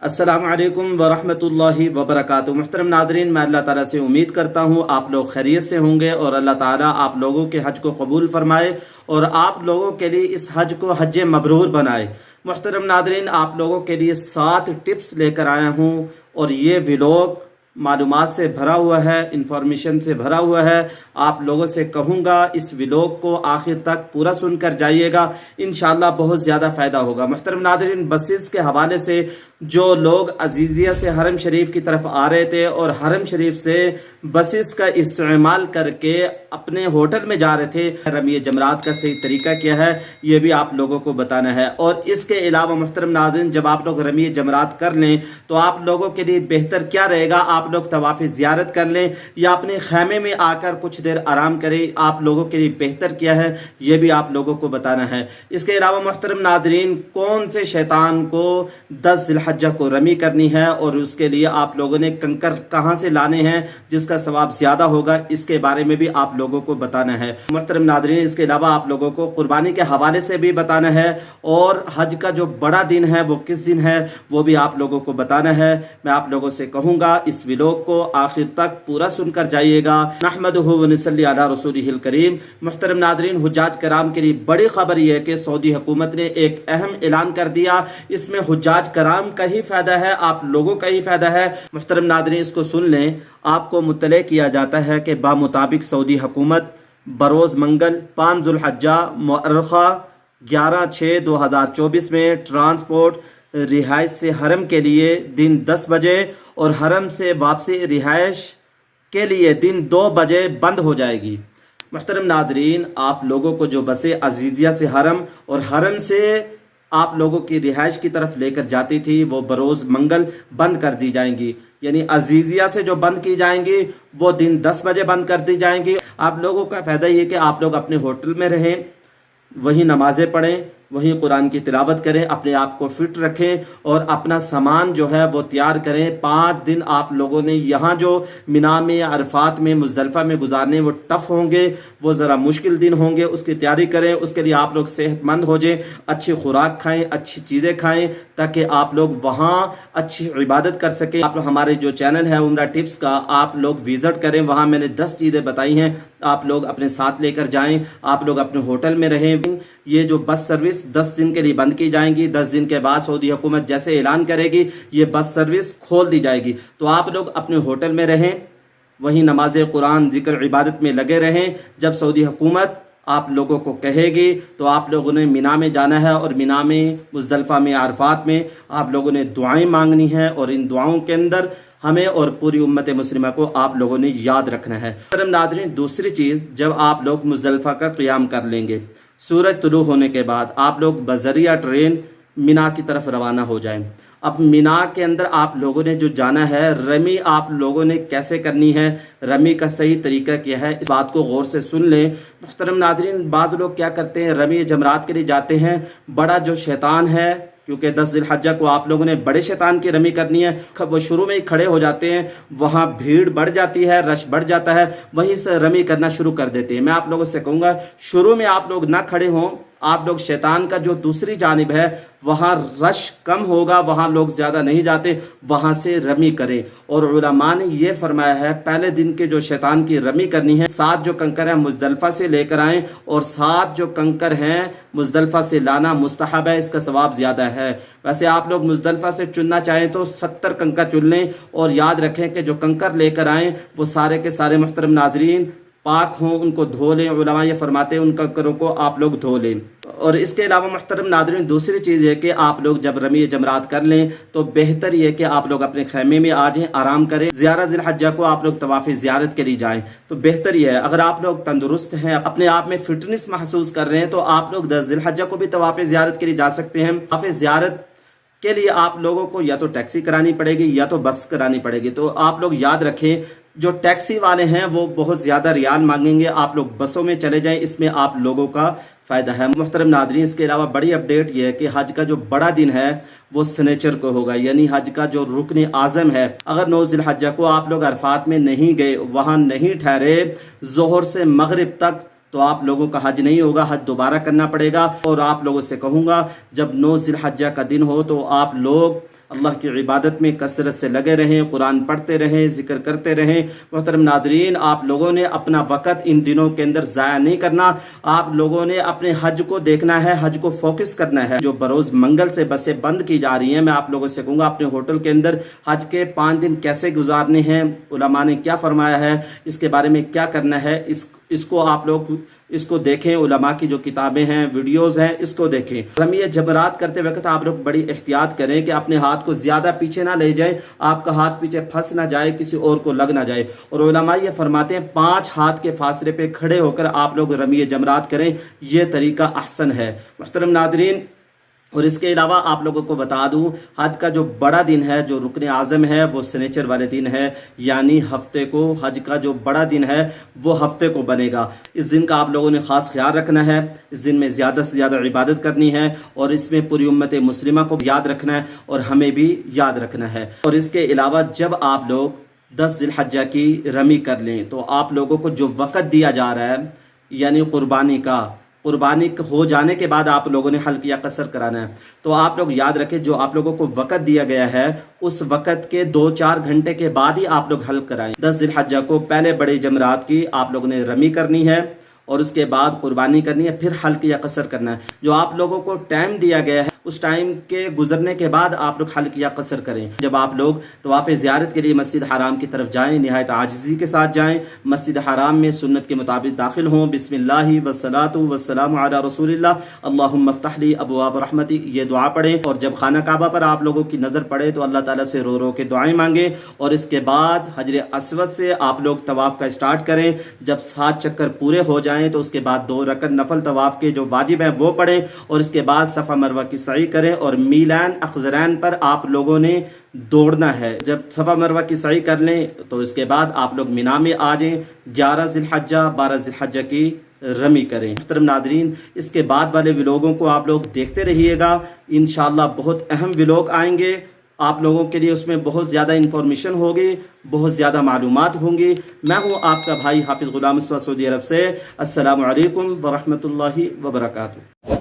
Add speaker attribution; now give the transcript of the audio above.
Speaker 1: अस्सलामु अलैकुम वरहमतुल्लाहि वबरकातुहू। मुहतरम नादरीन, मैं अल्लाह ताला से उम्मीद करता हूँ आप लोग खैरियत से होंगे और अल्लाह ताला आप लोगों के हज को कबूल फरमाए और आप लोगों के लिए इस हज को हज मबरूर बनाए। मुहतरम नादरीन, आप लोगों के लिए 7 टिप्स लेकर आया हूँ और ये व्लॉग मालूमात से भरा हुआ है, इंफॉर्मेशन से भरा हुआ है। आप लोगों से कहूँगा इस व्लॉग को आखिर तक पूरा सुनकर जाइएगा, इंशाल्लाह बहुत ज़्यादा फ़ायदा होगा। मुहतरम नादरीन, बसेस के हवाले से जो लोग अजीज़िया से हरम शरीफ की तरफ आ रहे थे और हरम शरीफ से बसेस का इस्तेमाल करके अपने होटल में जा रहे थे, रमी जमरात का सही तरीका क्या है ये भी आप लोगों को बताना है। और इसके अलावा मुहतरम नाज़रीन, जब आप लोग रमी जमरात कर लें तो आप लोगों के लिए बेहतर क्या रहेगा, आप लोग तवाफ़ ज़ियारत कर लें या अपने खैमे में आकर कुछ देर आराम करें। आप लोगों के लिए बेहतर क्या है ये भी आप लोगों को बताना है। इसके अलावा मुहतरम नाज़रीन, कौन से शैतान को 10 ज़िलहज्जा को रमी करनी है और उसके लिए आप लोगों ने कंकर कहाँ से लाने हैं जिसका सवाब ज़्यादा होगा, इसके बारे में भी आप लोगों को बताना है। मुहतरम नाज़रीन, इसके अलावा आप लोगों को कुर्बानी के हवाले से भी बताना है और हज का जो बड़ा दिन है वो किस दिन है वो भी आप लोगों को बताना है। मैं आप लोगों से कहूँगा इस व्लॉग को आखिर तक पूरा सुनकर जाइएगा। नहमदुहु व नसल्ली अला रसूलिहिल करीम। मुहतरम नाज़रीन, हुज्जाज कराम के लिए बड़ी खबर यह है कि सऊदी हुकूमत ने एक अहम ऐलान कर दिया। इसमें हुज्जाज कराम का ही फायदा है, आप लोगों का ही फायदा है। मुहतरम नाज़रीन, इसको सुन लें। आपको मुत्तले किया जाता है कि बामुताबिक सऊदी हुकूमत बरोज़ मंगल 5 ज़ुल्हज्जा मुअर्रखा 11/6/2024 में ट्रांसपोर्ट रिहाइश से हरम के लिए दिन 10 बजे और हरम से वापसी रिहाइश के लिए दिन 2 बजे बंद हो जाएगी। मुहतरम नाज़रीन, आप लोगों को जो बसें अजीज़िया से हरम और हरम से आप लोगों की रिहाइश की तरफ लेकर जाती थी वो बरोज़ मंगल बंद कर दी जाएंगी। यानी अजीज़िया से जो बंद की जाएंगी वो दिन 10 बजे बंद कर दी जाएंगी। आप लोगों का फ़ायदा ये कि आप लोग अपने होटल में रहें, वहीं नमाज़ें पढ़ें, वहीं कुरान की तिलावत करें, अपने आप को फिट रखें और अपना सामान जो है वो तैयार करें। 5 दिन आप लोगों ने यहाँ जो मिना में, अरफात में, मुज़दलिफ़ा में गुजारने वो टफ़ होंगे, वो ज़रा मुश्किल दिन होंगे। उसकी तैयारी करें, उसके लिए आप लोग सेहतमंद हो जाएं, अच्छी खुराक खाएं, अच्छी चीज़ें खाएं ताकि आप लोग वहाँ अच्छी इबादत कर सकें। आप लोग हमारे जो चैनल है उम्रा टिप्स का आप लोग विज़िट करें, वहाँ मैंने 10 चीज़ें बताई हैं, आप लोग अपने साथ लेकर जाएं, आप लोग अपने होटल में रहें। ये जो बस सर्विस 10 दिन के लिए बंद की जाएंगी, 10 दिन के बाद सऊदी हुकूमत जैसे ऐलान करेगी ये बस सर्विस खोल दी जाएगी। तो आप लोग अपने होटल में रहें, वहीं नमाज कुरान जिक्र इबादत में लगे रहें। जब सऊदी हुकूमत आप लोगों को कहेगी तो आप लोगों ने मिना में जाना है और मिना में, मुज़दलिफ़ा में, अरफात में आप लोगों ने दुआएं मांगनी है और इन दुआओं के अंदर हमें और पूरी उम्मत मुस्लिमा को आप लोगों ने याद रखना है। नाज़रीन, दूसरी चीज़, जब आप लोग मुज़दलिफ़ा का क़ियाम कर लेंगे, सूरज तुलू होने के बाद आप लोग बज़रिया ट्रेन मिना की तरफ रवाना हो जाएं। अब मिना के अंदर आप लोगों ने जो जाना है, रमी आप लोगों ने कैसे करनी है, रमी का सही तरीका क्या है, इस बात को गौर से सुन लें। मुहतरम नाज़रीन, बाज़ लोग क्या करते हैं, रमी जमरात के लिए जाते हैं, बड़ा जो शैतान है, क्योंकि 10 ज़िलहज्जा को आप लोगों ने बड़े शैतान की रमी करनी है, वो शुरू में ही खड़े हो जाते हैं, वहाँ भीड़ बढ़ जाती है, रश बढ़ जाता है, वहीं से रमी करना शुरू कर देते हैं। मैं आप लोगों से कहूँगा शुरू में आप लोग ना खड़े हों, आप लोग शैतान का जो दूसरी जानिब है वहाँ रश कम होगा, वहाँ लोग ज़्यादा नहीं जाते, वहाँ से रमी करें। और उलमा ने ये फरमाया है पहले दिन के जो शैतान की रमी करनी है, 7 जो कंकर हैं मुज़दलिफ़ा से लेकर आएँ और 7 जो कंकर हैं मुज़दलिफ़ा से लाना मुस्तहब है, इसका सवाब ज़्यादा है। वैसे आप लोग मुज़दलिफ़ा से चुनना चाहें तो 70 कंकर चुन लें और याद रखें कि जो कंकर लेकर आएँ वो सारे के सारे मुहतरम नाज़रीन पाक हों, उनको धो लें। उलमा ये फरमाते हैं उन कंकरों को आप लोग धो लें। और इसके अलावा मुहतरम नाज़रीन, दूसरी चीज़ है कि आप लोग जब रमी जमरात कर लें तो बेहतर ये कि आप लोग अपने खैमे में आ जाएं, आराम करें। 11 ज़िलहज्जा को आप लोग तवाफ़ ज़ियारत के लिए जाएं तो बेहतर ये है। अगर आप लोग तंदुरुस्त हैं, अपने आप में फिटनेस महसूस कर रहे हैं तो आप लोग 10 ज़िलहज्जा को भी तवाफ़ ज़ियारत के लिए जा सकते हैं। तवाफ़ ज़ियारत के लिए आप लोगों को या तो टैक्सी करानी पड़ेगी या तो बस करानी पड़ेगी। तो आप लोग याद रखें जो टैक्सी वाले हैं वो बहुत ज़्यादा रियाल मांगेंगे, आप लोग बसों में चले जाएं, इसमें आप लोगों का फ़ायदा है। मुहतरम नाज़रीन, इसके अलावा बड़ी अपडेट ये है कि हज का जो बड़ा दिन है वो सनेचर को होगा, यानी हज का जो रुकन आज़म है। अगर 9 ज़िलहज्जा को आप लोग अरफात में नहीं गए, वहाँ नहीं ठहरे ज़ोहर से मगरिब तक, तो आप लोगों का हज नहीं होगा, हज दोबारा करना पड़ेगा। और आप लोगों से कहूँगा जब 9 ज़िलहज्जा का दिन हो तो आप लोग اللہ کی عبادت میں کثرت سے لگے رہیں، قرآن پڑھتے رہیں، ذکر کرتے رہیں۔ محترم ناظرین، آپ لوگوں نے اپنا وقت ان دنوں کے اندر ضائع نہیں کرنا، آپ لوگوں نے اپنے حج کو دیکھنا ہے، حج کو فوکس کرنا ہے۔ جو بروز منگل سے بسیں بند کی جا رہی ہیں، میں آپ لوگوں سے کہوں گا اپنے ہوٹل کے اندر حج کے 5 دن کیسے گزارنے ہیں، علماء نے کیا فرمایا ہے، اس کے بارے میں کیا کرنا ہے، اس کو آپ لوگ اس کو دیکھیں، علماء کی جو کتابیں ہیں، ویڈیوز ہیں، اس کو دیکھیں۔ رمی جمرات کرتے وقت آپ لوگ بڑی احتیاط کریں کہ اپنے ہاتھ کو زیادہ پیچھے نہ لے جائیں، آپ کا ہاتھ پیچھے پھنس نہ جائے، کسی اور کو لگ نہ جائے۔ اور علماء یہ فرماتے ہیں 5 ہاتھ کے فاصلے پہ کھڑے ہو کر آپ لوگ رمی جمرات کریں، یہ طریقہ احسن ہے۔ محترم ناظرین، اور اس کے علاوہ آپ لوگوں کو بتا دوں، حج کا جو بڑا دن ہے، جو رکن اعظم ہے، وہ سنیچر والے دن ہے، یعنی ہفتے کو حج کا جو بڑا دن ہے وہ ہفتے کو بنے گا۔ اس دن کا آپ لوگوں نے خاص خیال رکھنا ہے، اس دن میں زیادہ سے زیادہ عبادت کرنی ہے، اور اس میں پوری امت مسلمہ کو یاد رکھنا ہے اور ہمیں بھی یاد رکھنا ہے۔ اور اس کے علاوہ جب آپ لوگ 10 ذی الحجہ کی رمی کر لیں تو آپ لوگوں کو جو وقت دیا جا رہا ہے، یعنی قربانی ہو جانے کے بعد آپ لوگوں نے حلق یا قصر کرانا ہے، تو آپ لوگ یاد رکھیں جو آپ لوگوں کو وقت دیا گیا ہے اس وقت کے 2-4 گھنٹے کے بعد ہی آپ لوگ حلق کرائیں۔ 10 ذی الحجہ کو پہلے بڑے جمرات کی آپ لوگوں نے رمی کرنی ہے، اور اس کے بعد قربانی کرنی ہے، پھر حلق یا قصر کرنا ہے۔ جو آپ لوگوں کو ٹائم دیا گیا ہے اس ٹائم کے گزرنے کے بعد آپ لوگ حلق یا قصر کریں۔ جب آپ لوگ طواف زیارت کے لیے مسجد حرام کی طرف جائیں، نہایت عاجزی کے ساتھ جائیں، مسجد حرام میں سنت کے مطابق داخل ہوں، بسم اللہ والصلاۃ والسلام علی رسول اللہ، اللہم افتح لی ابواب رحمتی، یہ دعا پڑھیں۔ اور جب خانہ کعبہ پر آپ لوگوں کی نظر پڑے تو اللہ تعالیٰ سے رو رو کے دعائیں مانگیں، اور اس کے بعد حجر اسود سے آپ لوگ طواف کا اسٹارٹ کریں۔ جب 7 چکر پورے ہو جائیں تو اس کے بعد 2 رکعت نفل طواف کے جو واجب ہیں وہ پڑھیں، اور اس کے بعد صفا مروہ کی سعی کریں، اور میلان اخضرین پر آپ لوگوں نے دوڑنا ہے۔ جب صفا مروہ کی سعی کر لیں تو اس کے بعد آپ لوگ مینا میں آ جائیں، 11 ذی الحجہ 12 ذی الحجہ کی رمی کریں۔ محترم ناظرین، اس کے بعد والے ولاگوں کو آپ لوگ دیکھتے رہیے گا، انشاءاللہ بہت اہم ولاگ آئیں گے آپ لوگوں کے لیے، اس میں بہت زیادہ انفارمیشن ہوگی، بہت زیادہ معلومات ہوں گی۔ میں ہوں آپ کا بھائی حافظ غلام مصطفیٰ سعودی عرب سے۔ السلام علیکم ورحمۃ اللہ وبرکاتہ۔